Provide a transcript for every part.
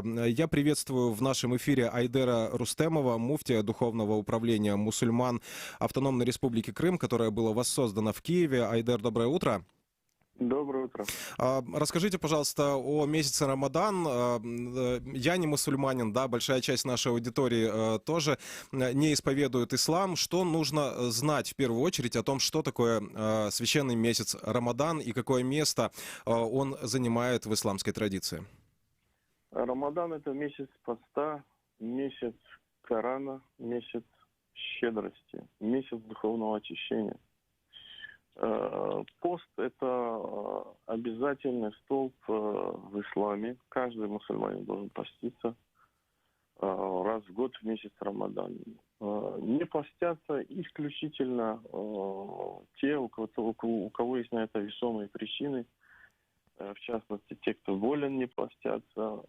Я приветствую в нашем эфире Айдера Рустемова, муфтия Духовного управления мусульман Автономной Республики Крым, которая была воссоздана в Киеве. Айдер, доброе утро. Доброе утро. Расскажите, пожалуйста, о месяце Рамадан. Я не мусульманин, да, большая часть нашей аудитории тоже не исповедует ислам. Что нужно знать в первую очередь о том, что такое священный месяц Рамадан и какое место он занимает в исламской традиции? Рамадан — это месяц поста, месяц Корана, месяц щедрости, месяц духовного очищения. Пост — это обязательный столб в исламе. Каждый мусульманин должен поститься раз в год в месяц Рамадан. Не постятся исключительно те, у кого есть на это весомые причины. В частности, те, кто болен, не постятся.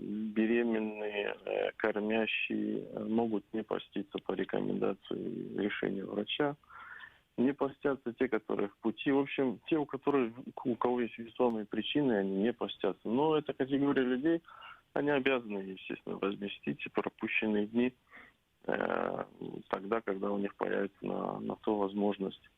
Беременные, кормящие могут не поститься по рекомендации решения врача. Не постятся те, которые в пути. В общем, те, у кого есть весомые причины, они не постятся. Но эта категория людей, они обязаны, естественно, возместить пропущенные дни тогда, когда у них появится на то возможность.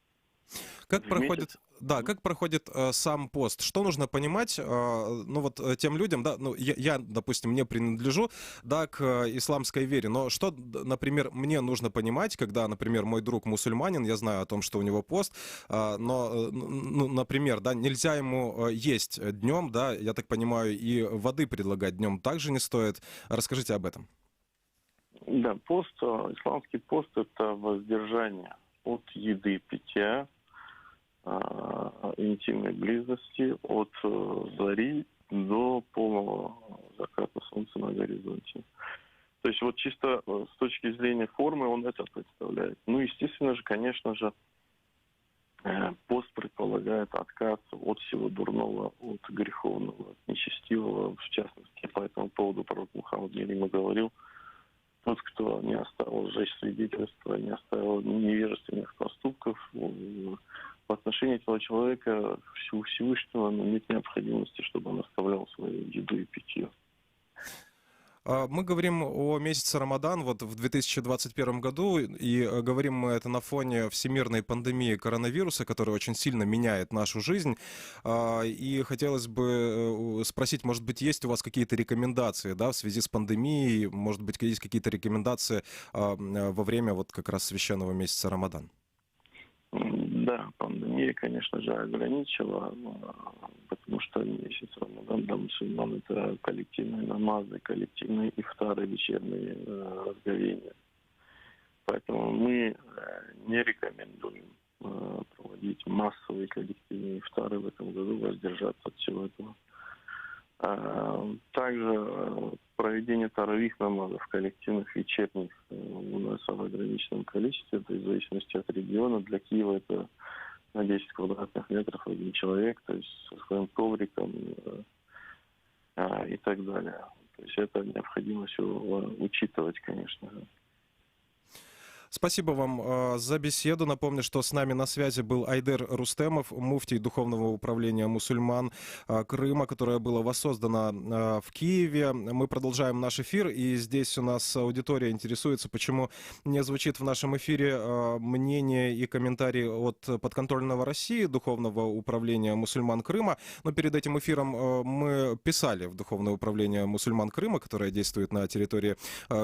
Как проходит сам пост? Что нужно понимать, тем людям, да, я, допустим, не принадлежу, да, к исламской вере, но что, например, мне нужно понимать, когда, например, мой друг мусульманин, я знаю о том, что у него пост, но, например, да, нельзя ему есть днем, да, я так понимаю, и воды предлагать днем также не стоит. Расскажите об этом. Да, пост, исламский пост — это воздержание от еды, питья, интимной близости от зари до полного заката солнца на горизонте. То есть вот чисто с точки зрения формы он это представляет. Ну, естественно же, конечно же, пост предполагает отказ от всего дурного, от греховного, от нечестивого. В частности, по этому поводу пророк Мухаммад мир ему говорил: тот, кто не оставил лжесвидетельства, не оставил невежественных поступков, в отношении этого человека у Всевышнего нет необходимости, чтобы он оставлял свою еду и питье. Мы говорим о месяце Рамадан вот в 2021 году, и говорим мы это на фоне всемирной пандемии коронавируса, которая очень сильно меняет нашу жизнь. И хотелось бы спросить, может быть, есть у вас какие-то рекомендации, да, в связи с пандемией, может быть, есть какие-то рекомендации во время вот как раз священного месяца Рамадан? Да, пандемия, конечно же, ограничила, потому что месяц Рамадан для мусульман — это коллективные намазы, коллективные ифтары, вечерние разговения. Поэтому мы не рекомендуем проводить массовые коллективные ифтары в этом году, воздержаться от всего этого. Также проведение таравих намазов, коллективных вечерних, у нас в ограниченном количестве, то есть в зависимости от региона. Для Киева это на 10 квадратных метров один человек, то есть со своим ковриком и так далее. То есть это необходимо все учитывать, конечно. Спасибо вам за беседу. Напомню, что с нами на связи был Айдер Рустемов, муфтий Духовного управления мусульман Крыма, которая была воссоздана в Киеве. Мы продолжаем наш эфир, и здесь у нас аудитория интересуется, почему не звучит в нашем эфире мнение и комментарии от подконтрольного России Духовного управления мусульман Крыма. Но перед этим эфиром мы писали в Духовное управление мусульман Крыма, которое действует на территории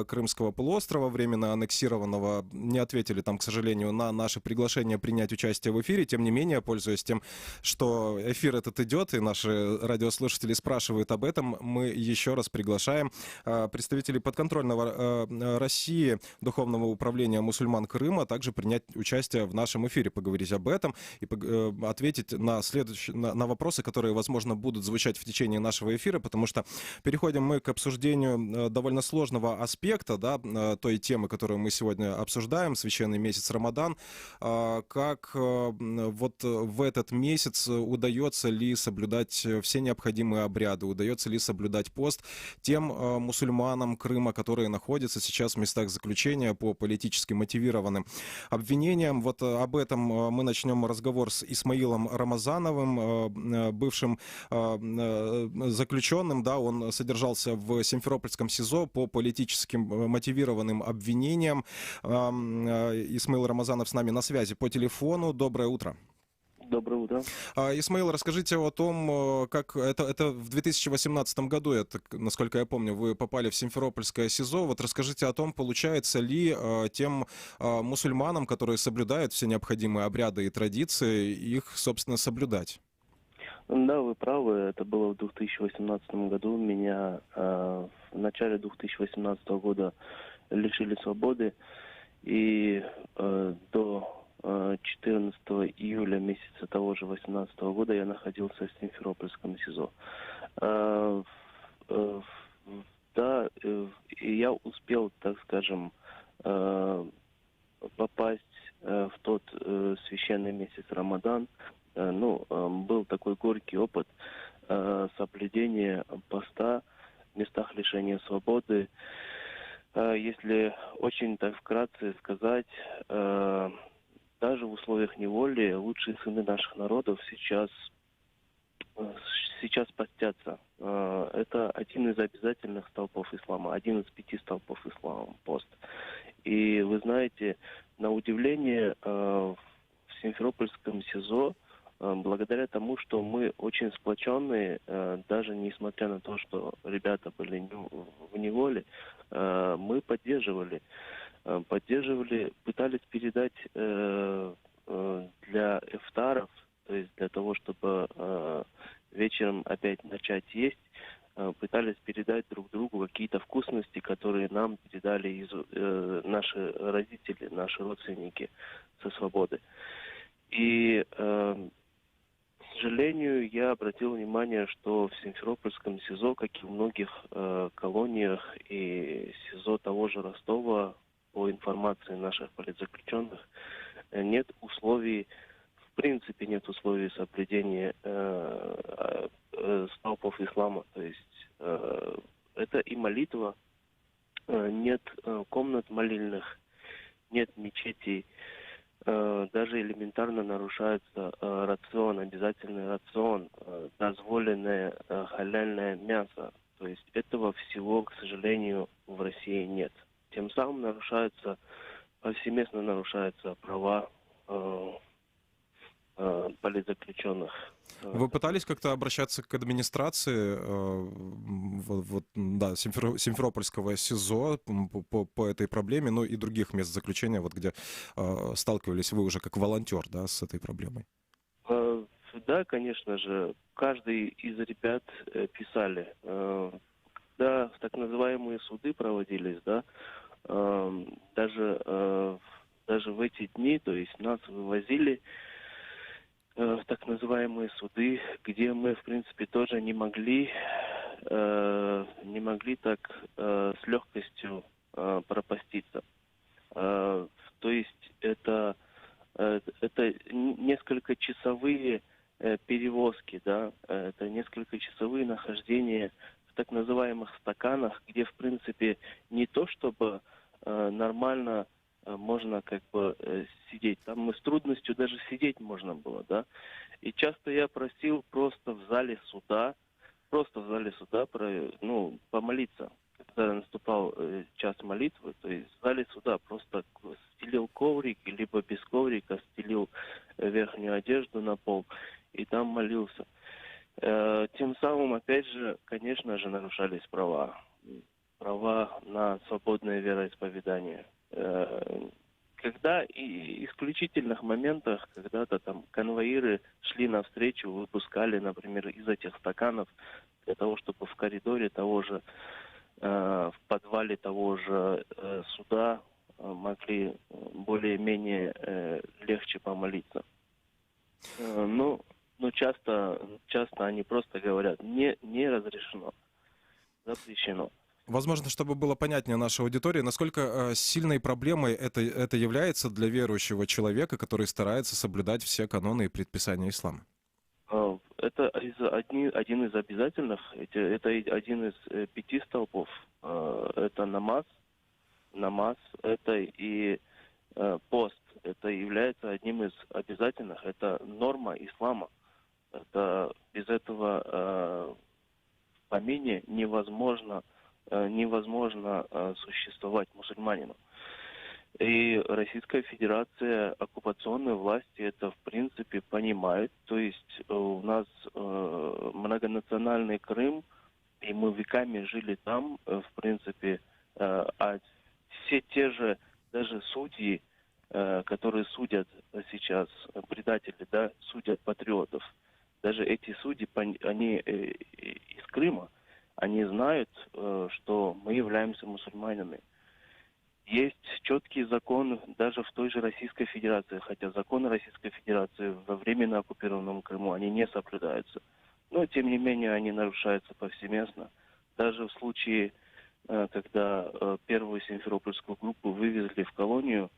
Крымского полуострова, временно аннексированного. Не ответили там, к сожалению, на наше приглашение принять участие в эфире. Тем не менее, пользуясь тем, что эфир этот идет, и наши радиослушатели спрашивают об этом, мы еще раз приглашаем представителей подконтрольного России Духовного управления мусульман Крыма также принять участие в нашем эфире, поговорить об этом и ответить на вопросы, которые, возможно, будут звучать в течение нашего эфира, потому что переходим мы к обсуждению довольно сложного аспекта, да, той темы, которую мы сегодня обсуждаем, обсуждаем священный месяц Рамадан. Как вот в этот месяц удается ли соблюдать все необходимые обряды, удается ли соблюдать пост тем мусульманам Крыма, которые находятся сейчас в местах заключения по политически мотивированным обвинениям? Вот об этом мы начнем разговор с Исмаилом Рамазановым, бывшим заключенным. Да, он содержался в Симферопольском СИЗО по политическим мотивированным обвинениям. Исмаил Рамазанов с нами на связи по телефону. Доброе утро. Доброе утро. Исмаил, расскажите о том, как это в 2018 году, насколько я помню, вы попали в Симферопольское СИЗО. Вот расскажите о том, получается ли тем мусульманам, которые соблюдают все необходимые обряды и традиции, их, собственно, соблюдать. Да, вы правы. Это было в 2018 году. Меня в начале 2018 года лишили свободы. И до 14 июля месяца того же 2018 года я находился в Симферопольском СИЗО. Да, и я успел, так скажем, попасть в тот священный месяц Рамадан. Был такой горький опыт соблюдения поста в местах лишения свободы. Если очень так вкратце сказать, даже в условиях неволи лучшие сыны наших народов сейчас постятся. Это один из обязательных столпов ислама, один из 5 столпов ислама, пост. И вы знаете, на удивление, в Симферопольском СИЗО, благодаря тому, что мы очень сплоченные, даже несмотря на то, что ребята были в неволе, мы поддерживали, пытались передать для ифтаров, то есть для того, чтобы вечером опять начать есть, пытались передать друг другу какие-то вкусности, которые нам передали наши родители, наши родственники со свободы. И, к сожалению, я обратил внимание, что в Симферопольском СИЗО, как и в многих колониях и СИЗО того же Ростова, по информации наших политзаключенных, нет условий, в принципе нет условий соблюдения столпов ислама. То есть это и молитва, нет комнат молильных, нет мечетей, даже элементарно нарушается рацион, обязательный рацион, дозволенное халяльное мясо. То есть этого всего, к сожалению, в России нет. Тем самым повсеместно нарушаются права политзаключенных. Вы пытались как-то обращаться к администрации Симферопольского СИЗО по этой проблеме, ну и других мест заключения, вот где сталкивались вы уже как волонтер, да, с этой проблемой? Да, конечно же. Каждый из ребят писали. Когда так называемые суды проводились, да, даже в эти дни, то есть нас вывозили в так называемые суды, где мы, в принципе, тоже не могли так с легкостью пропаститься. То есть это несколько часовые перевозки, да, это несколько часовые нахождения в так называемых стаканах, где, в принципе, не то чтобы нормально можно как бы сидеть. Там мы с трудностью даже сидеть можно было, да. И часто я просил просто в зале суда помолиться. Когда наступал час молитвы, то есть в зале суда просто стелил коврик, либо без коврика стелил верхнюю одежду на пол и там молился. Тем самым, опять же, конечно же, нарушались права на свободное вероисповедание. Когда и исключительных моментах, когда-то там конвоиры шли навстречу, выпускали, например, из этих стаканов для того, чтобы в коридоре того же, в подвале того же суда могли более-менее легче помолиться. Но часто они просто говорят, не разрешено, запрещено. Возможно, чтобы было понятнее нашей аудитории, насколько сильной проблемой это является для верующего человека, который старается соблюдать все каноны и предписания ислама? Это один из обязательных, это один из 5 столпов. Это намаз, это и пост. Это является одним из обязательных, это норма ислама. Это без этого в помине невозможно существовать мусульманину. И Российская Федерация, оккупационные власти это в принципе понимают. То есть у нас многонациональный Крым, и мы веками жили там, в принципе, а все те же даже судьи, которые судят сейчас предателей, да, судят патриотов, даже эти судьи, они из Крыма, они знают, что мы являемся мусульманами. Есть четкий закон даже в той же Российской Федерации, хотя законы Российской Федерации во временно оккупированном Крыму, они не соблюдаются. Но, тем не менее, они нарушаются повсеместно. Даже в случае, когда первую симферопольскую группу вывезли в колонию,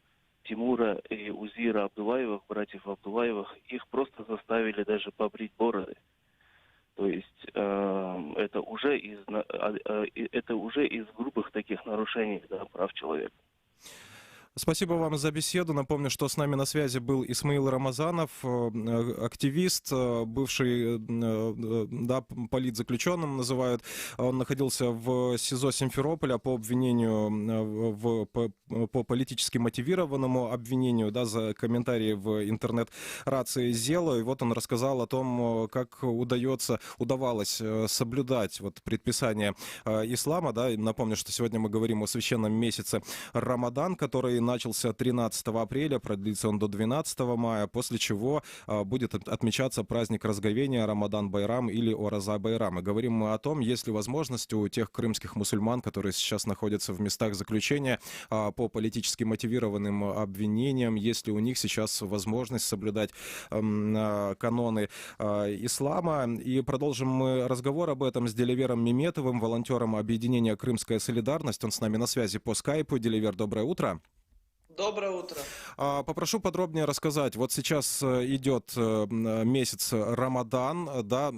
Тимура и Узира Абдуллаевых, братьев Абдуллаевых, их просто заставили даже побрить бороды. То есть это уже из грубых таких нарушений, да, прав человека. Спасибо вам за беседу. Напомню, что с нами на связи был Исмаил Рамазанов, активист, бывший, да, политзаключенным называют. Он находился в СИЗО Симферополя по обвинению, по политически мотивированному обвинению, да, за комментарии в интернет-рации Зело. И вот он рассказал о том, как удавалось соблюдать вот предписание ислама. Да. Напомню, что сегодня мы говорим о священном месяце Рамадан, который начался 13 апреля, продлится он до 12 мая, после чего будет отмечаться праздник Разговения, Рамадан-Байрам или Ораза-Байрам. И говорим мы о том, есть ли возможность у тех крымских мусульман, которые сейчас находятся в местах заключения по политически мотивированным обвинениям, есть ли у них сейчас возможность соблюдать каноны ислама. И продолжим мы разговор об этом с Деливером Меметовым, волонтером объединения «Крымская солидарность». Он с нами на связи по скайпу. Деливер, доброе утро. Доброе утро. Попрошу подробнее рассказать. Вот сейчас идет месяц Рамадан, да,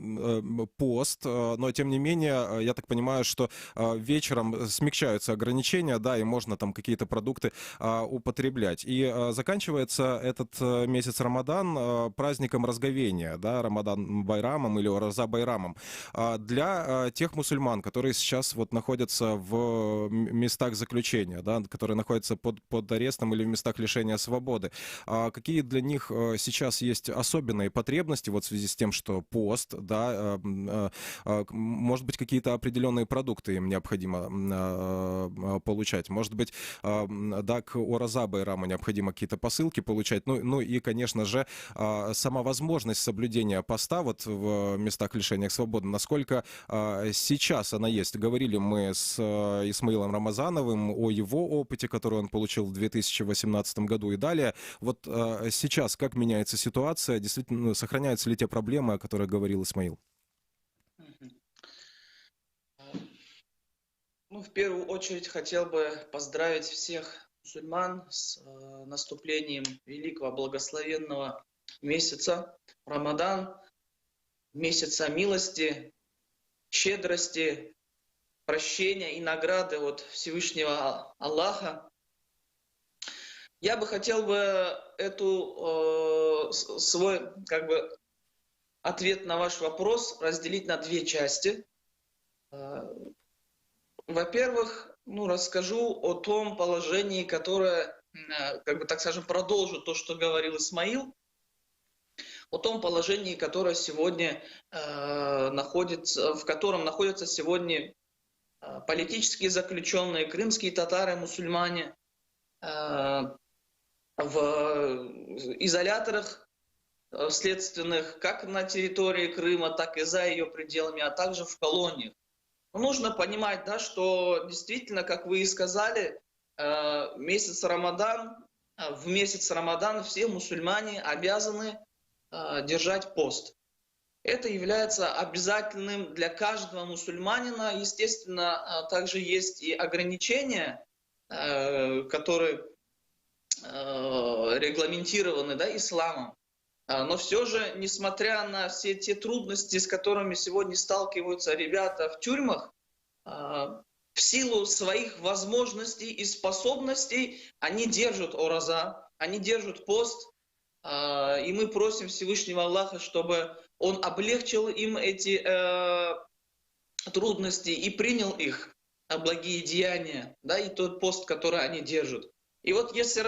пост, но тем не менее, я так понимаю, что вечером смягчаются ограничения, да, и можно там какие-то продукты употреблять. И заканчивается этот месяц Рамадан праздником Разговения, да, Рамадан-Байрамом или Ораза-Байрамом. Для тех мусульман, которые сейчас вот находятся в местах заключения, да, которые находятся под арестом или в местах лишения свободы. Какие для них сейчас есть особенные потребности вот в связи с тем, что пост, да, может быть, какие-то определенные продукты им необходимо получать, может быть, да, к Ораза Байраму необходимо какие-то посылки получать, ну и, конечно же, сама возможность соблюдения поста вот в местах лишения свободы, насколько сейчас она есть. Говорили мы с Исмаилом Рамазановым о его опыте, который он получил в 2018 году и далее. Вот сейчас как меняется ситуация? Действительно, сохраняются ли те проблемы, о которых говорил Исмаил? Ну, в первую очередь хотел бы поздравить всех мусульман с наступлением великого благословенного месяца Рамадан, месяца милости, щедрости, прощения и награды от Всевышнего Аллаха. Я бы хотел бы свой ответ на ваш вопрос разделить на две части. Во-первых, расскажу о том положении, которое, так скажем, продолжу то, что говорил Исмаил, о том положении, которое сегодня в котором находятся сегодня политические заключенные, крымские татары, мусульмане, в изоляторах следственных, как на территории Крыма, так и за ее пределами, а также в колониях. Но нужно понимать, да, что действительно, как вы и сказали, в месяц Рамадан все мусульмане обязаны держать пост. Это является обязательным для каждого мусульманина. Естественно, также есть и ограничения, которые регламентированы, да, исламом. Но все же, несмотря на все те трудности, с которыми сегодня сталкиваются ребята в тюрьмах, в силу своих возможностей и способностей они держат ораза, они держат пост, и мы просим Всевышнего Аллаха, чтобы Он облегчил им эти трудности и принял их благие деяния, да, и тот пост, который они держат. И вот если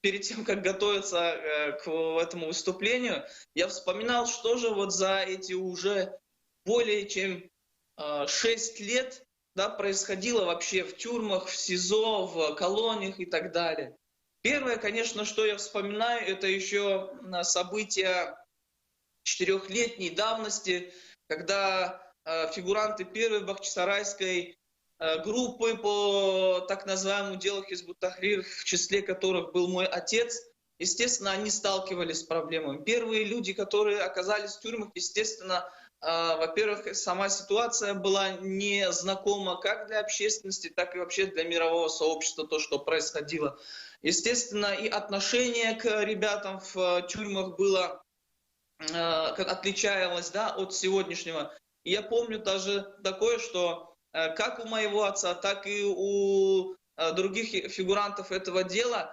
перед тем, как готовиться к этому выступлению, я вспоминал, что же вот за эти уже более чем 6 лет, да, происходило вообще в тюрьмах, в СИЗО, в колониях и так далее. Первое, конечно, что я вспоминаю, это еще события 4-летней давности, когда фигуранты первой бахчисарайской группы по так называемому делу Хизбут Тахрир, в числе которых был мой отец, естественно, они сталкивались с проблемами. Первые люди, которые оказались в тюрьмах, естественно, во-первых, сама ситуация была не знакома как для общественности, так и вообще для мирового сообщества, то, что происходило. Естественно, и отношение к ребятам в тюрьмах было, отличалось, да, от сегодняшнего. И я помню даже такое, что как у моего отца, так и у других фигурантов этого дела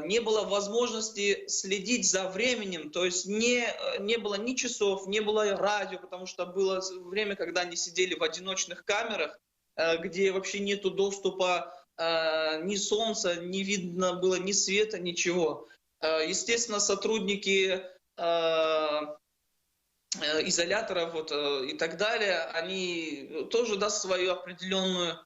не было возможности следить за временем, то есть не было ни часов, не было радио, потому что было время, когда они сидели в одиночных камерах, где вообще нету доступа ни солнца, не видно было ни света, ничего. Естественно, сотрудники изоляторов и так далее, они тоже даст свою определенную,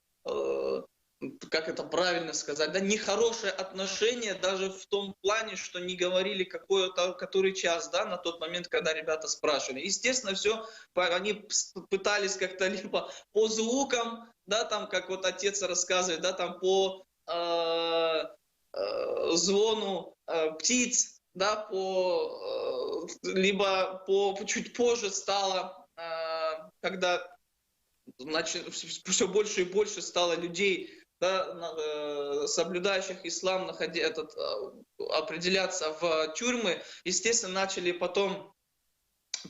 как это правильно сказать, да, нехорошее отношение даже в том плане, что не говорили который час, да, на тот момент, когда ребята спрашивали. Естественно, все они пытались как-то либо по звукам, да, там, как вот отец рассказывает, да, там по звону птиц, да, либо чуть позже стало, когда все больше и больше стало людей, да, соблюдающих ислам, определяться в тюрьмы, естественно, начали потом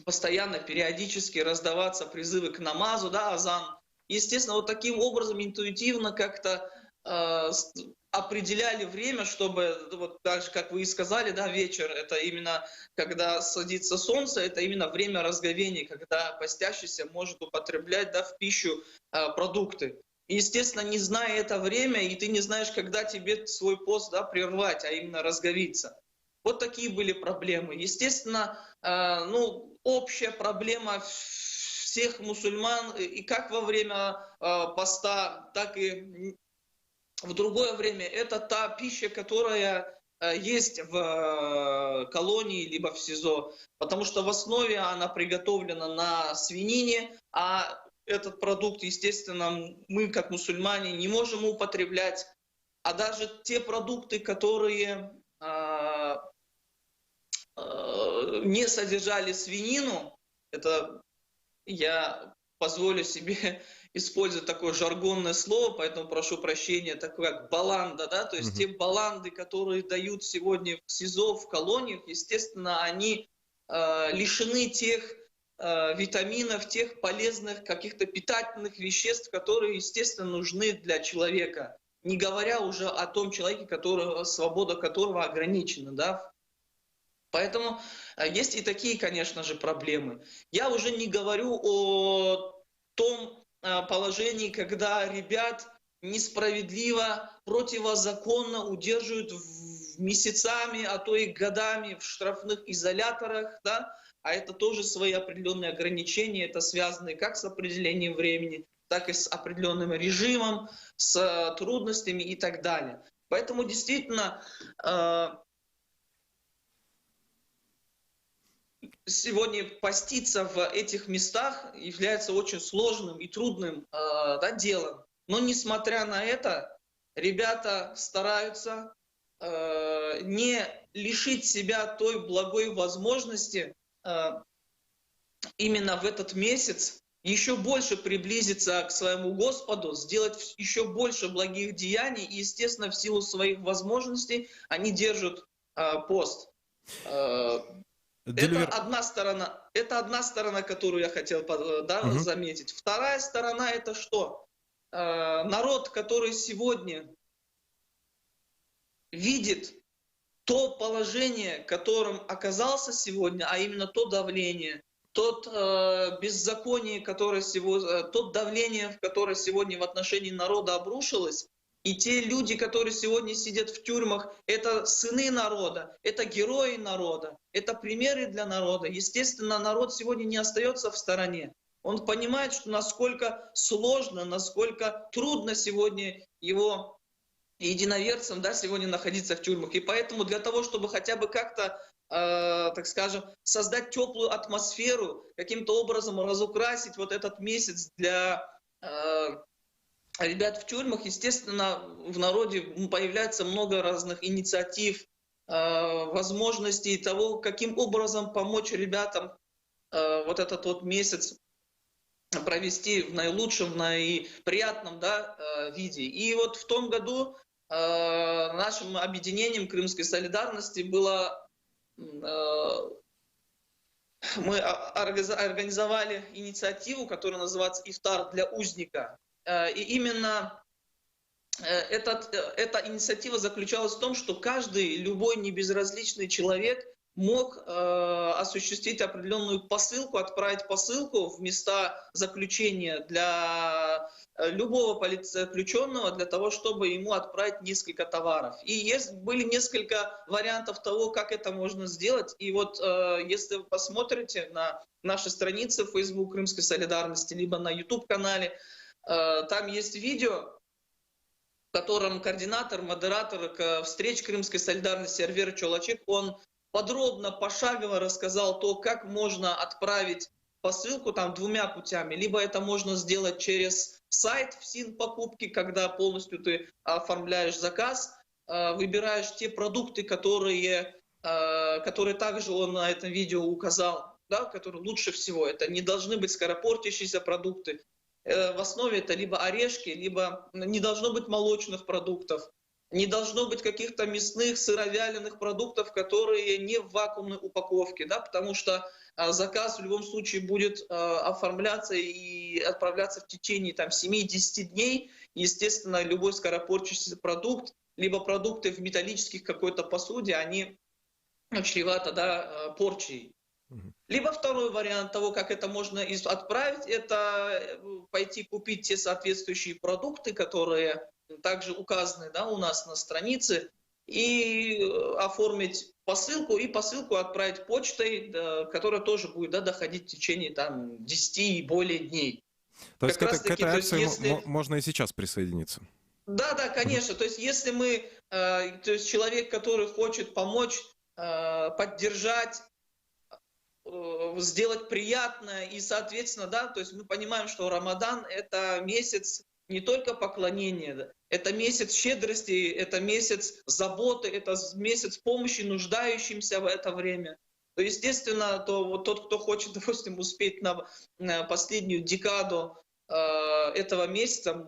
постоянно, периодически раздаваться призывы к намазу, да, азан. Естественно, вот таким образом интуитивно как-то определяли время, чтобы, вот так же, как вы и сказали, да, вечер, это именно когда садится солнце, это именно время разговения, когда постящийся может употреблять, да, в пищу продукты. И, естественно, не зная это время, и ты не знаешь, когда тебе свой пост, да, прервать, а именно разговиться. Вот такие были проблемы. Естественно, общая проблема всех мусульман, и как во время поста, так и в другое время, это та пища, которая есть в колонии либо в СИЗО, потому что в основе она приготовлена на свинине, а этот продукт, естественно, мы как мусульмане не можем употреблять, а даже те продукты, которые не содержали свинину, это я позволю себе использовать такое жаргонное слово, поэтому прошу прощения, такое как баланда, да, то есть те баланды, которые дают сегодня в СИЗО, в колониях, естественно, они лишены тех витаминов, тех полезных каких-то питательных веществ, которые, естественно, нужны для человека, не говоря уже о том человеке, свобода которого ограничена, да. Поэтому есть и такие, конечно же, проблемы. Я уже не говорю о том положении, когда ребят несправедливо, противозаконно удерживают месяцами, а то и годами в штрафных изоляторах, да, а это тоже свои определенные ограничения, это связано как с определением времени, так и с определенным режимом, с трудностями и так далее. Поэтому действительно сегодня поститься в этих местах является очень сложным и трудным делом. Но несмотря на это, ребята стараются не лишить себя той благой возможности именно в этот месяц еще больше приблизиться к своему Господу, сделать еще больше благих деяний. И, естественно, в силу своих возможностей они держат пост. Деливер, Это одна сторона, которую я хотел заметить. Вторая сторона — это что? Народ, который сегодня видит то положение, в котором оказался сегодня, а именно то давление, тот беззаконие, тот давление, которое сегодня в отношении народа обрушилось, и те люди, которые сегодня сидят в тюрьмах, это сыны народа, это герои народа, это примеры для народа. Естественно, народ сегодня не остается в стороне. Он понимает, что насколько сложно, насколько трудно сегодня его единоверцам, сегодня находиться в тюрьмах. И поэтому для того, чтобы хотя бы как-то, так скажем, создать теплую атмосферу, каким-то образом разукрасить вот этот месяц для ребят в тюрьмах, естественно, в народе появляется много разных инициатив, возможностей того, каким образом помочь ребятам вот этот вот месяц провести в наилучшем, в наиприятном виде. И вот в том году нашим объединением Крымской солидарности мы организовали инициативу, которая называется «Ифтар для узника». И именно эта инициатива заключалась в том, что каждый, любой небезразличный человек мог осуществить определенную посылку, отправить посылку в места заключения для любого политзаключенного, для того, чтобы ему отправить несколько товаров. И были несколько вариантов того, как это можно сделать. И вот если вы посмотрите на наши страницы в Facebook Крымской солидарности, либо на YouTube-канале, там есть видео, в котором координатор, модератор встреч Крымской солидарности Эрвер Чолачек, он подробно, пошагово рассказал то, как можно отправить посылку двумя путями. Либо это можно сделать через сайт в СИН покупки, когда полностью ты оформляешь заказ, выбираешь те продукты, которые также он на этом видео указал, которые лучше всего. Это не должны быть скоропортящиеся продукты. В основе это либо орешки, либо не должно быть молочных продуктов, не должно быть каких-то мясных, сыровяленых продуктов, которые не в вакуумной упаковке, потому что заказ в любом случае будет оформляться и отправляться в течение 7-10 дней. Естественно, любой скоропортящийся продукт, либо продукты в металлических какой-то посуде, они чреваты порчей. Либо второй вариант того, как это можно отправить, это пойти купить те соответствующие продукты, которые также указаны у нас на странице, и оформить посылку, и посылку отправить почтой, которая тоже будет доходить в течение 10 и более дней. То есть к этой акции можно и сейчас присоединиться? Да, конечно. То есть если человек, который хочет помочь, поддержать, сделать приятное, и, соответственно, то есть мы понимаем, что Рамадан — это месяц не только поклонения, это месяц щедрости, это месяц заботы, это месяц помощи нуждающимся в это время. То, естественно, тот, кто хочет, допустим, успеть на последнюю декаду этого месяца,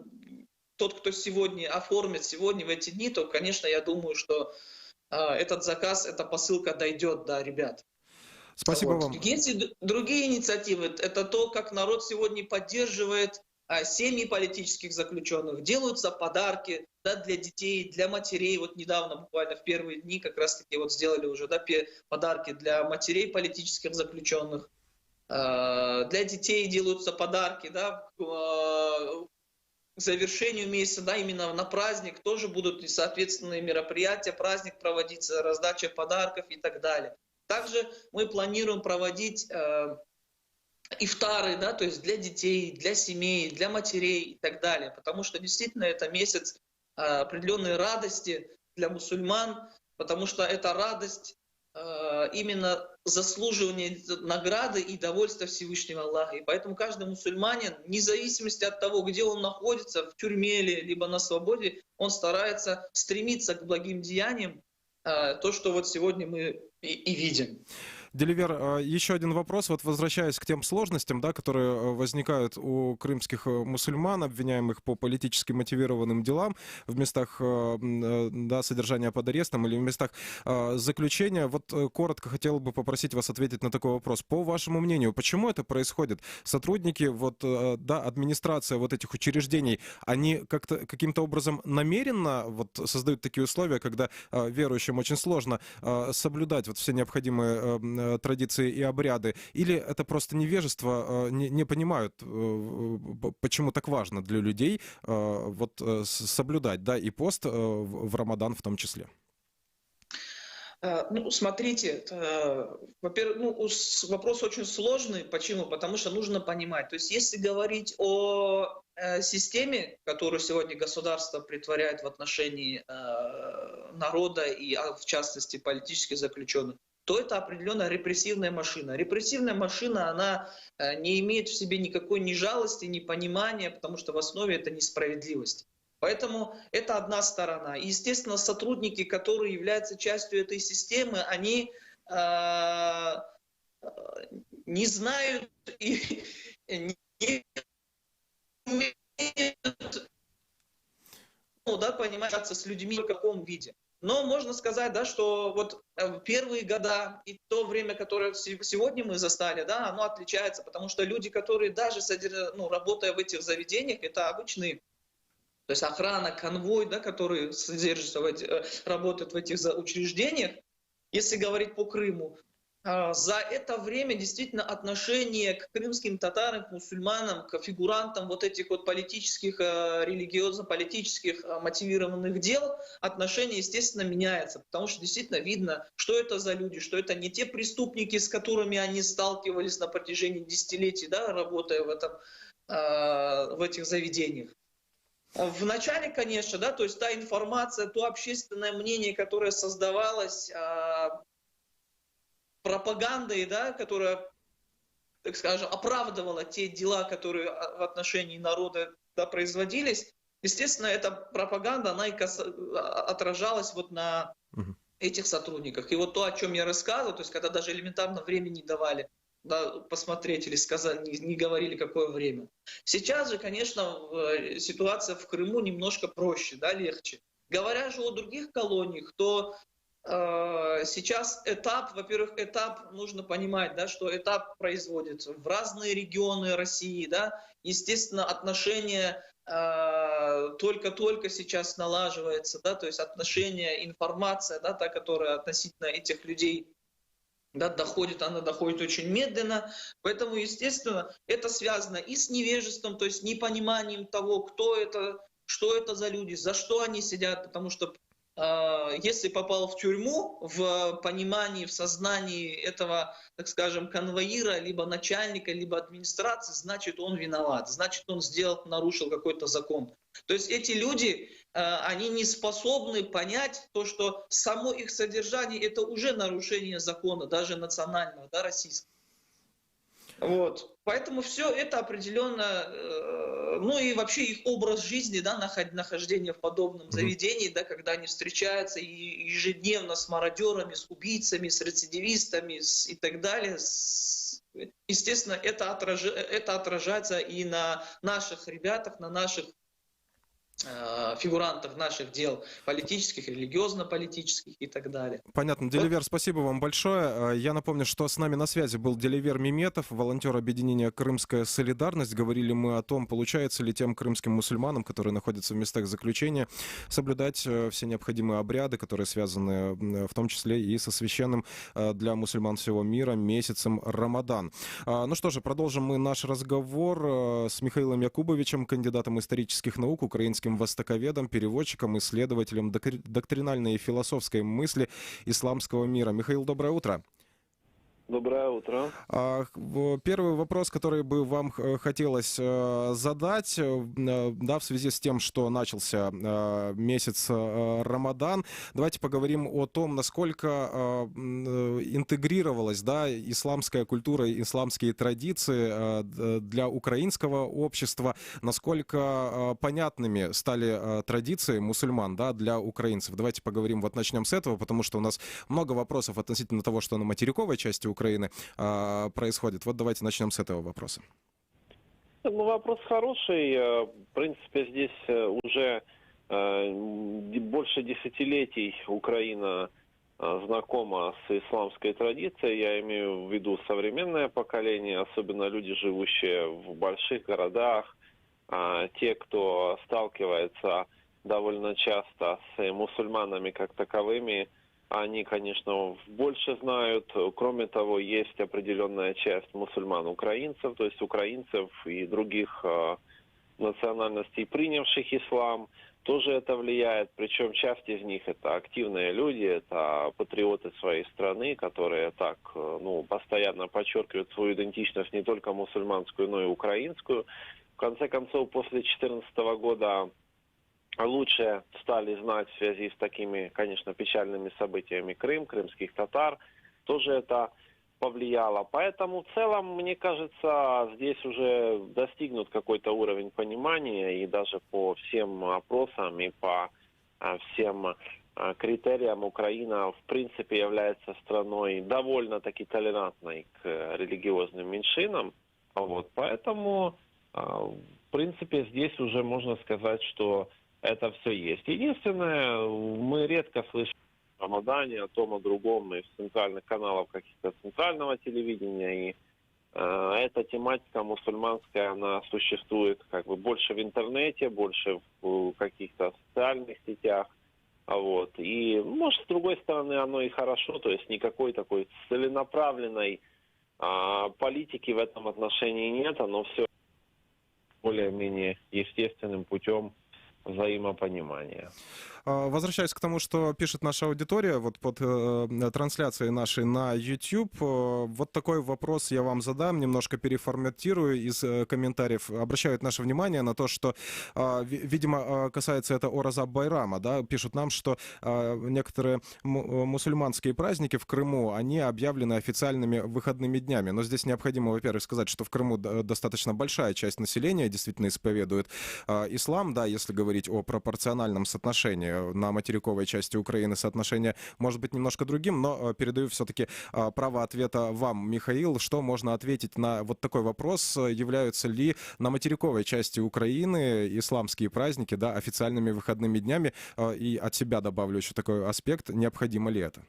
тот, кто сегодня оформит, сегодня в эти дни, то, конечно, я думаю, что этот заказ, эта посылка дойдет до ребят. Спасибо вам. Есть и другие инициативы. Это то, как народ сегодня поддерживает семьи политических заключенных. Делаются подарки для детей, для матерей. Вот недавно, буквально в первые дни, как раз-таки сделали уже подарки для матерей политических заключенных. Для детей делаются подарки. К завершению месяца, именно на праздник тоже будут соответственные мероприятия, праздник проводиться, раздача подарков и так далее. Также мы планируем проводить ифтары, то есть для детей, для семей, для матерей и так далее. Потому что действительно это месяц определенной радости для мусульман, потому что это радость именно заслуживания награды и довольства Всевышнего Аллаха. И поэтому каждый мусульманин, вне зависимости от того, где он находится, в тюрьме либо на свободе, он старается стремиться к благим деяниям, то, что сегодня мы и видим. Деливер, еще один вопрос. Вот возвращаясь к тем сложностям, да, которые возникают у крымских мусульман, обвиняемых по политически мотивированным делам в местах да, содержания под арестом или в местах заключения. Вот коротко хотел бы попросить вас ответить на такой вопрос. По вашему мнению, почему это происходит? Сотрудники, вот, да, администрация вот этих учреждений, они как-то каким-то образом намеренно вот создают такие условия, когда верующим очень сложно соблюдать вот все необходимые традиции и обряды, или это просто невежество, не понимают, почему так важно для людей вот соблюдать, да, и пост в Рамадан в том числе? Ну, смотрите, во-первых, ну, вопрос очень сложный. Почему? Потому что нужно понимать. То есть, если говорить о системе, которую сегодня государство претворяет в отношении народа и, в частности, политических заключенных, то это определенная репрессивная машина. Репрессивная машина, она не имеет в себе никакой ни жалости, ни понимания, потому что в основе это несправедливость. Поэтому это одна сторона. И, естественно, сотрудники, которые являются частью этой системы, они не знают и не умеют, ну, да, понимать с людьми в каком виде. Но можно сказать, да, что вот первые года и то время, которое сегодня мы застали, да, оно отличается, потому что люди, которые даже работая в этих заведениях, это обычные, то есть охрана, конвой, да, который работает в этих учреждениях, если говорить по Крыму, за это время действительно отношение к крымским татарам, к мусульманам, к фигурантам вот этих вот политических, религиозно-политических мотивированных дел, отношение, естественно, меняется, потому что действительно видно, что это за люди, что это не те преступники, с которыми они сталкивались на протяжении десятилетий, да, работая в этих заведениях. В начале, конечно, да, то есть та информация, то общественное мнение, которое создавалось пропагандой, да, которая, так скажем, оправдывала те дела, которые в отношении народа, да, производились, естественно, эта пропаганда, она и отражалась вот на этих сотрудниках. И вот то, о чем я рассказывал, то есть когда даже элементарно времени давали, да, посмотреть или сказать, не говорили, какое время. Сейчас же, конечно, ситуация в Крыму немножко проще, да, легче. Говоря же о других колониях, то сейчас во-первых, нужно понимать, да, что этап производится в разные регионы России, да, естественно, отношения только-только сейчас налаживается, да, то есть отношения, информация, да, та, которая относительно этих людей, да, она доходит очень медленно, поэтому, естественно, это связано и с невежеством, то есть непониманием того, кто это, что это за люди, за что они сидят, потому что если попал в тюрьму, в понимании, в сознании этого, так скажем, конвоира, либо начальника, либо администрации, значит, он виноват, значит, он нарушил какой-то закон. То есть эти люди, они не способны понять то, что само их содержание – это уже нарушение закона, даже национального, да, российского. Вот. Поэтому все это определенно, ну и вообще их образ жизни, да, нахождение в подобном заведении, да, когда они встречаются ежедневно с мародерами, с убийцами, с рецидивистами и так далее, естественно, это отражается и на наших ребятах, на наших фигурантов наших дел, политических, религиозно-политических и так далее. Понятно. Деливер, спасибо вам большое. Я напомню, что с нами на связи был Деливер Меметов, волонтер объединения «Крымская солидарность». Говорили мы о том, получается ли тем крымским мусульманам, которые находятся в местах заключения, соблюдать все необходимые обряды, которые связаны в том числе и со священным для мусульман всего мира месяцем Рамадан. Ну что же, продолжим мы наш разговор с Михаилом Якубовичем, кандидатом исторических наук, украинским востоковедом, переводчиком, исследователем доктринальной и философской мысли исламского мира. Михаил, доброе утро. Доброе утро. Первый вопрос, который бы вам хотелось задать, да, в связи с тем, что начался месяц Рамадан, давайте поговорим о том, насколько интегрировалась, да, исламская культура, исламские традиции для украинского общества, насколько понятными стали традиции мусульман, да, для украинцев. Давайте поговорим, вот начнем с этого, потому что у нас много вопросов относительно того, что на материковой части Украины происходит? Вот давайте начнем с этого вопроса. Ну, вопрос хороший. В принципе, здесь уже больше десятилетий Украина знакома с исламской традицией. Я имею в виду современное поколение, особенно люди, живущие в больших городах, те, кто сталкивается довольно часто с мусульманами как таковыми, они, конечно, больше знают. Кроме того, есть определенная часть мусульман-украинцев, то есть украинцев и других национальностей, принявших ислам. Тоже это влияет. Причем часть из них это активные люди, это патриоты своей страны, которые так, постоянно подчеркивают свою идентичность не только мусульманскую, но и украинскую. В конце концов, после 2014 года лучше стали знать в связи с такими, конечно, печальными событиями Крым, крымских татар. Тоже это повлияло. Поэтому в целом, мне кажется, здесь уже достигнут какой-то уровень понимания, и даже по всем опросам и по всем критериям Украина, в принципе, является страной довольно-таки толерантной к религиозным меньшинам. Поэтому, в принципе, здесь уже можно сказать, что это все есть. Единственное, мы редко слышим о Рамадане, о том, о другом из центральных каналов каких-то центрального телевидения. И эта тематика мусульманская, она существует как бы больше в интернете, больше в каких-то социальных сетях. И, может, с другой стороны, оно и хорошо, то есть никакой такой целенаправленной политики в этом отношении нет, оно все более-менее естественным путем взаимопонимания. Возвращаясь к тому, что пишет наша аудитория вот под трансляцией нашей на YouTube, вот такой вопрос я вам задам, немножко переформатирую из комментариев. Обращают наше внимание на то, что, видимо, касается это Ораза Байрама, да, пишут нам, что некоторые мусульманские праздники в Крыму, они объявлены официальными выходными днями. Но здесь необходимо, во-первых, сказать, что в Крыму достаточно большая часть населения действительно исповедует ислам, да, если говорить о пропорциональном соотношении. На материковой части Украины соотношение может быть немножко другим, но передаю все-таки право ответа вам, Михаил. Что можно ответить на вот такой вопрос? Являются ли на материковой части Украины исламские праздники, да, официальными выходными днями? И от себя добавлю еще такой аспект. Необходимо ли это?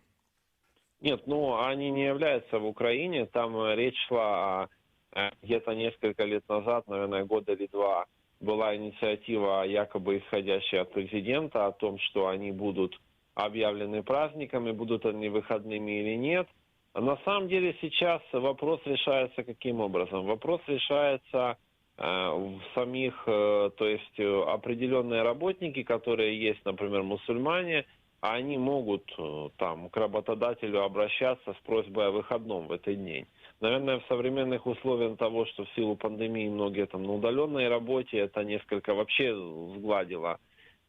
Нет, они не являются в Украине. Там речь шла где-то несколько лет назад, наверное, года или два, была инициатива, якобы исходящая от президента, о том, что они будут объявлены праздниками, будут они выходными или нет. На самом деле сейчас вопрос решается каким образом? Вопрос решается в самих, то есть определенные работники, которые есть, например, мусульмане, они могут к работодателю обращаться с просьбой о выходном в этот день. Наверное, в современных условиях того, что в силу пандемии многие на удаленной работе, это несколько вообще сгладило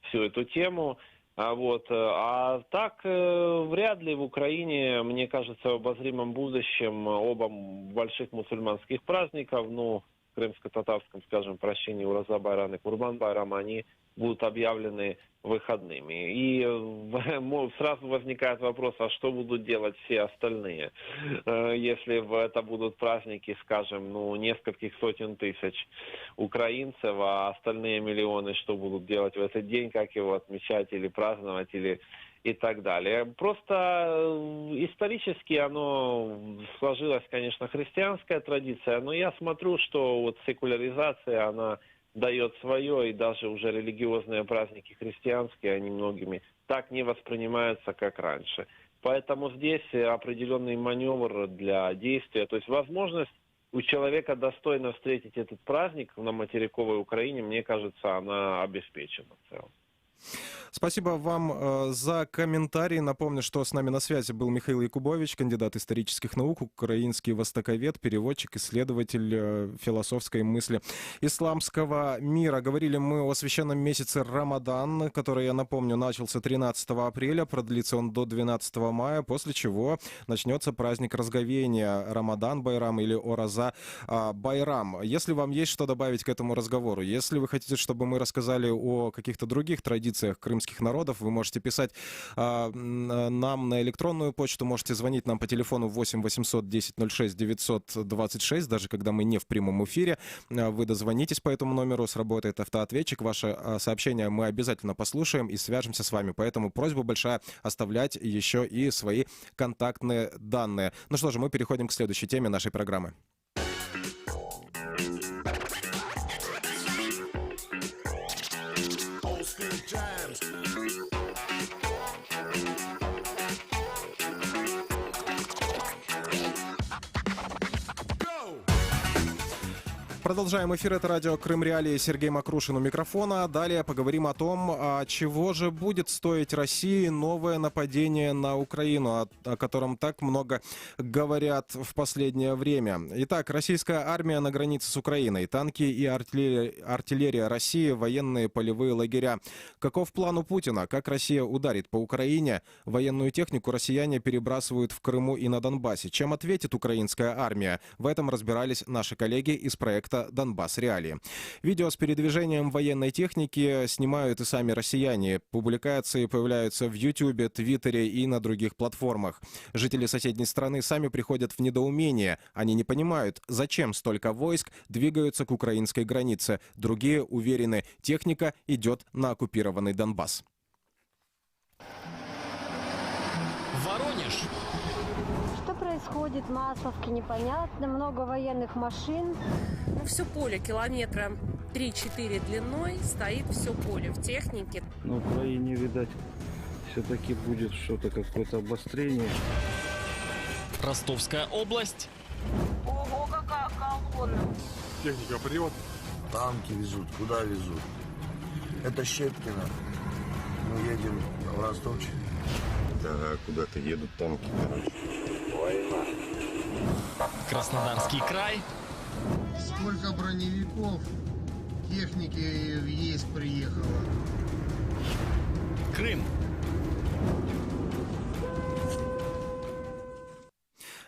всю эту тему. А так, вряд ли в Украине, мне кажется, в обозримом будущем оба больших мусульманских праздников, в крымско-татарском, скажем, прощении Ураза Байрам и Курбан Байрам, они будут объявлены выходными. И сразу возникает вопрос, а что будут делать все остальные? Если это будут праздники, скажем, нескольких сотен тысяч украинцев, а остальные миллионы что будут делать в этот день, как его отмечать или праздновать, или и так далее. Просто исторически оно сложилась, конечно, христианская традиция, но я смотрю, что секуляризация, она дает свое, и даже уже религиозные праздники христианские, они многими так не воспринимаются, как раньше. Поэтому здесь определенный маневр для действия, то есть возможность у человека достойно встретить этот праздник на материковой Украине, мне кажется, она обеспечена в целом. Спасибо вам за комментарий. Напомню, что с нами на связи был Михаил Якубович, кандидат исторических наук, украинский востоковед, переводчик, исследователь философской мысли исламского мира. Говорили мы о священном месяце Рамадан, который, я напомню, начался 13 апреля, продлится он до 12 мая, после чего начнется праздник разговения Рамадан Байрам или Ораза Байрам. Если вам есть что добавить к этому разговору, если вы хотите, чтобы мы рассказали о каких-то других традициях традициях крымских народов. Вы можете писать нам на электронную почту, можете звонить нам по телефону 8 800 10 06 926, даже когда мы не в прямом эфире. Вы дозвонитесь по этому номеру, сработает автоответчик. Ваше сообщение мы обязательно послушаем и свяжемся с вами. Поэтому просьба большая оставлять еще и свои контактные данные. Ну что же, мы переходим к следующей теме нашей программы. Продолжаем эфир. Это радио Крым Реалии. Сергей Макрушин у микрофона. Далее поговорим о том, чего же будет стоить России новое нападение на Украину, о котором так много говорят в последнее время. Итак, российская армия на границе с Украиной, танки и артиллерия России, военные полевые лагеря. Каков план у Путина? Как Россия ударит по Украине? Военную технику россияне перебрасывают в Крыму и на Донбассе. Чем ответит украинская армия? В этом разбирались наши коллеги из проекта «Донбасс Реалии». Видео с передвижением военной техники снимают и сами россияне. Публикации появляются в Ютьюбе, Твиттере и на других платформах. Жители соседней страны сами приходят в недоумение. Они не понимают, зачем столько войск двигаются к украинской границе. Другие уверены, техника идет на оккупированный Донбасс. Воронеж. Что происходит в Масловке, непонятно. Много военных машин. Все поле километра 3-4 длиной, стоит все поле в технике. На Украине, видать, все-таки будет что-то, какое-то обострение. Ростовская область. Ого, какая колонна! Техника прет. Танки везут. Куда везут? Это Щепкино. Мы едем в Ростовчик. Да, куда-то едут танки. Война. Краснодарский край. Сколько броневиков, техники в ЕС приехало. Крым.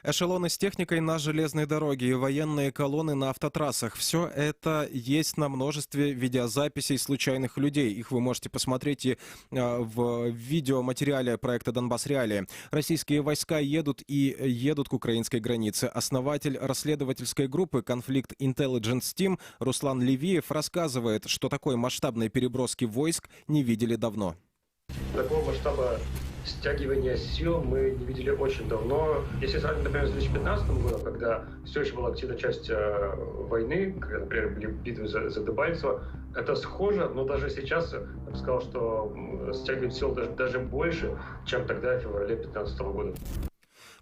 Эшелоны с техникой на железной дороге и военные колонны на автотрассах. Все это есть на множестве видеозаписей случайных людей. Их вы можете посмотреть и в видеоматериале проекта «Донбасс Реалии». Российские войска едут к украинской границе. Основатель расследовательской группы «Конфликт Intelligence Team» Руслан Левиев рассказывает, что такой масштабной переброски войск не видели давно. Такого масштаба стягивания сил мы не видели очень давно. Если сравнить, например, с 2015 годом, когда все еще была активная часть войны, когда, например, были битвы за Дебальцево, это схоже, но даже сейчас, я бы сказал, что стягивают сил даже больше, чем тогда, в феврале 2015 года.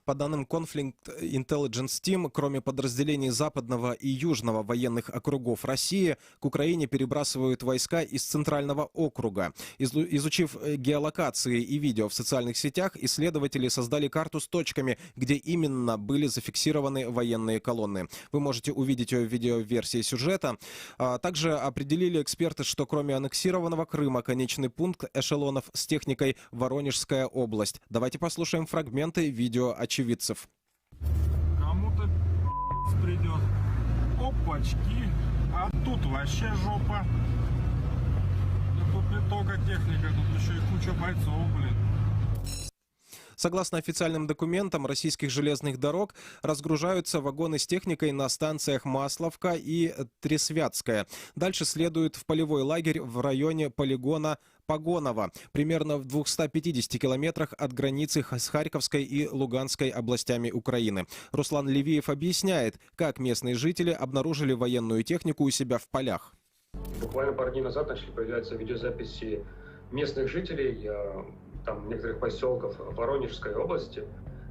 По данным Conflict Intelligence Team, кроме подразделений Западного и Южного военных округов России, к Украине перебрасывают войска из Центрального округа. Изучив геолокации и видео в социальных сетях, исследователи создали карту с точками, где именно были зафиксированы военные колонны. Вы можете увидеть ее в видеоверсии сюжета. Также определили эксперты, что кроме аннексированного Крыма, конечный пункт эшелонов с техникой — Воронежская область. Давайте послушаем фрагменты видео очевидцев. Кому-то придет. Опачки. А тут вообще жопа. Да тут не только техника, тут еще и куча бойцов, блин. Согласно официальным документам российских железных дорог, разгружаются вагоны с техникой на станциях Масловка и Тресвятская. Дальше следует в полевой лагерь в районе полигона Погоново, примерно в 250 километрах от границы с Харьковской и Луганской областями Украины. Руслан Левиев объясняет, как местные жители обнаружили военную технику у себя в полях. Буквально пару дней назад начали появляться видеозаписи местных жителей там некоторых поселков Воронежской области,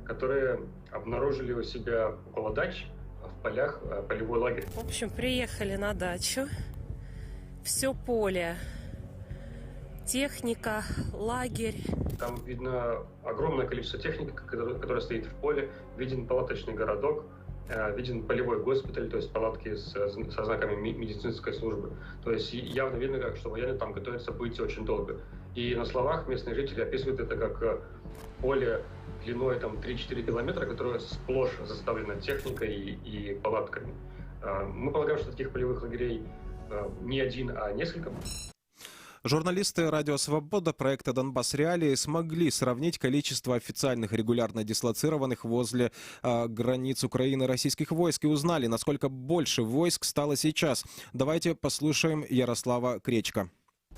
которые обнаружили у себя около дач в полях полевой лагерь. В общем, приехали на дачу. Все поле. Техника, лагерь. Там видно огромное количество техники, которая стоит в поле. Виден палаточный городок, виден полевой госпиталь, то есть палатки со знаками медицинской службы. То есть явно видно, что военные там готовятся быть очень долго. И на словах местные жители описывают это как поле длиной там 3-4 километра, которое сплошь заставлено техникой и палатками. Мы полагаем, что таких полевых лагерей не один, а несколько. Журналисты «Радио Свобода» проекта «Донбасс Реалии» смогли сравнить количество официальных регулярно дислоцированных возле границ Украины российских войск и узнали, насколько больше войск стало сейчас. Давайте послушаем Ярослава Кречка.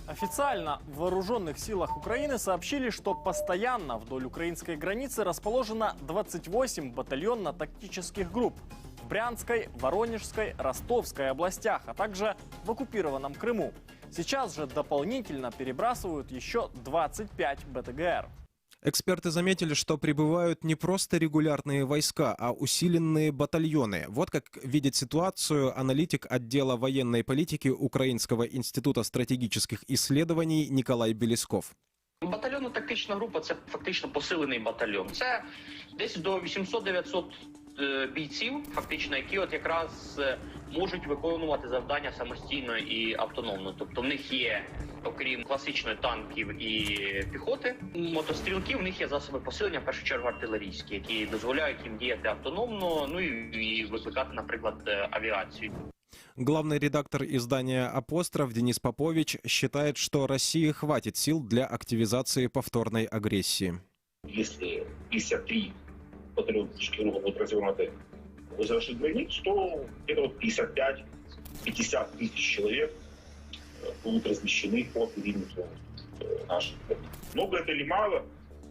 Официально в вооруженных силах Украины сообщили, что постоянно вдоль украинской границы расположено 28 батальонно-тактических групп в Брянской, Воронежской, Ростовской областях, а также в оккупированном Крыму. Сейчас же дополнительно перебрасывают еще 25 БТГР. Эксперты заметили, что прибывают не просто регулярные войска, а усиленные батальоны. Вот как видит ситуацию аналитик отдела военной политики Украинского института стратегических исследований Николай Белисков. Батальйонно-тактична група – це фактично посилений батальйон. Це десь до 800-900 бійців, фактично, які от якраз можуть виконувати завдання самостійно і автономно. Тобто в них є, окрім класичної танків і піхоти, мотострілків, в них є засоби посилення, в першу чергу артилерійські, які дозволяють їм діяти автономно, ну і викликати, наприклад, авіацію. Главный редактор издания «Апостроф» Денис Попович считает, что России хватит сил для активизации повторной агрессии. Если 53 батальона тактических групп будут развернуты в завершении границ, то где-то 55-50 тысяч человек будут размещены по периметру наших границ. Много это или мало,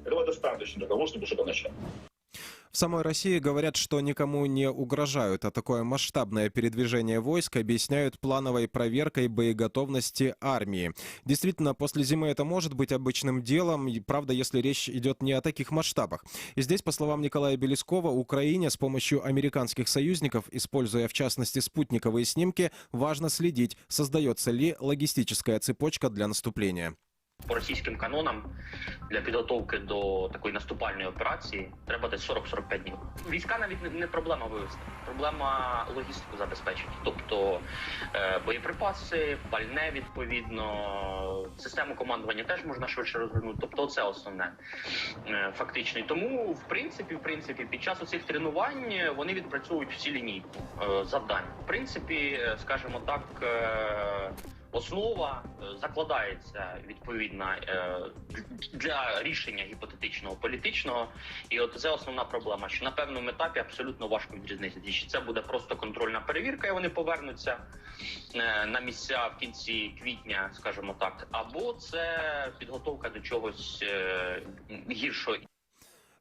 этого достаточно для того, чтобы что-то начать. В самой России говорят, что никому не угрожают, а такое масштабное передвижение войск объясняют плановой проверкой боеготовности армии. Действительно, после зимы это может быть обычным делом, правда, если речь идет не о таких масштабах. И здесь, по словам Николая Белискова, Украине с помощью американских союзников, используя в частности спутниковые снимки, важно следить, создается ли логистическая цепочка для наступления. По російським канонам для підготовки до такої наступальної операції треба десь 40-45 днів. Війська навіть не проблема вивезти, проблема логістику забезпечити. Тобто боєприпаси, пальне відповідно, систему командування теж можна швидше розгорнути. Тобто це основне фактично. І тому, в принципі, під час цих тренувань вони відпрацьовують всі лінійки завдань. В принципі, скажімо так, основа закладається відповідна для рішення гіпотетичного політичного, і от це основна проблема, що на певному етапі абсолютно важко відрізнити. Чи це буде просто контрольна перевірка, і вони повернуться на місця в кінці квітня, скажімо так, або це підготовка до чогось гіршого.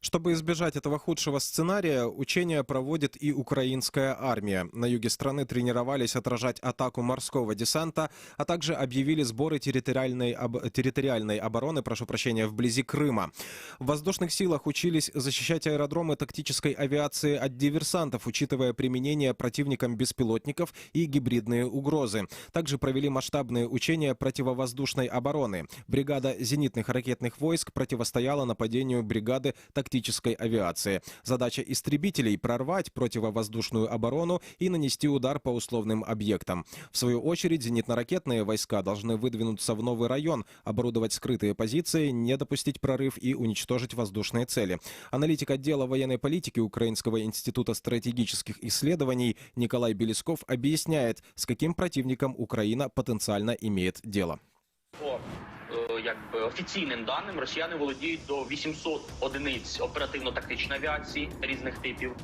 Чтобы избежать этого худшего сценария, учения проводит и украинская армия. На юге страны тренировались отражать атаку морского десанта, а также объявили сборы территориальной обороны, вблизи Крыма. В воздушных силах учились защищать аэродромы тактической авиации от диверсантов, учитывая применение противником беспилотников и гибридные угрозы. Также провели масштабные учения противовоздушной обороны. Бригада зенитных ракетных войск противостояла нападению бригады тактической авиации. Задача истребителей – прорвать противовоздушную оборону и нанести удар по условным объектам. В свою очередь, зенитно-ракетные войска должны выдвинуться в новый район, оборудовать скрытые позиции, не допустить прорыв и уничтожить воздушные цели. Аналитик отдела военной политики Украинского института стратегических исследований Николай Белисков объясняет, с каким противником Украина потенциально имеет дело. Офіційним даним, росіяни володіють до 800 одиниць оперативно-тактичної авіації різних типів,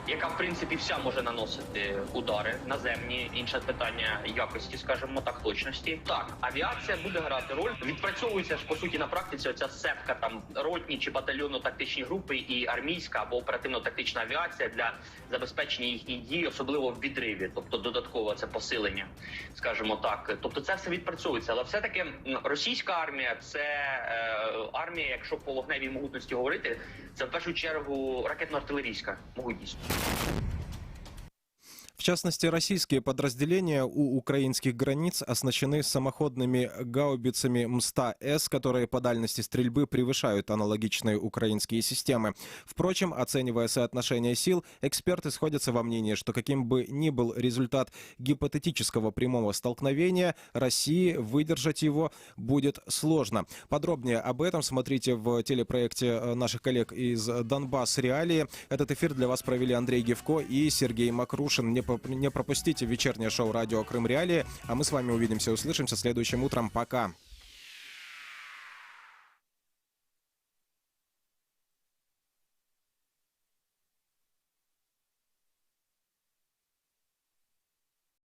яка, в принципі, вся може наносити удари наземні. Інше питання якості, скажімо так, точності. Так, авіація буде грати роль. Відпрацьовується ж, по суті, на практиці оця сепка, там, ротні чи батальйонно-тактичні групи і армійська або оперативно-тактична авіація для забезпечення їхніх дій, особливо в відриві, тобто додатково це посилення, скажімо так. Тобто це все відпрацьовується, але все-таки російська армія – це армія, якщо по вогневій могутності говорити, це в першу чергу ракетно-артилерійська могутність. В частности, российские подразделения у украинских границ оснащены самоходными гаубицами МСТА-С, которые по дальности стрельбы превышают аналогичные украинские системы. Впрочем, оценивая соотношение сил, эксперты сходятся во мнении, что каким бы ни был результат гипотетического прямого столкновения, России выдержать его будет сложно. Подробнее об этом смотрите в телепроекте наших коллег из «Донбасс Реалии». Этот эфир для вас провели Андрей Гевко и Сергей Макрушин. Не пропустите вечернее шоу «Радио Крым Реалии», а мы с вами увидимся и услышимся следующим утром. Пока!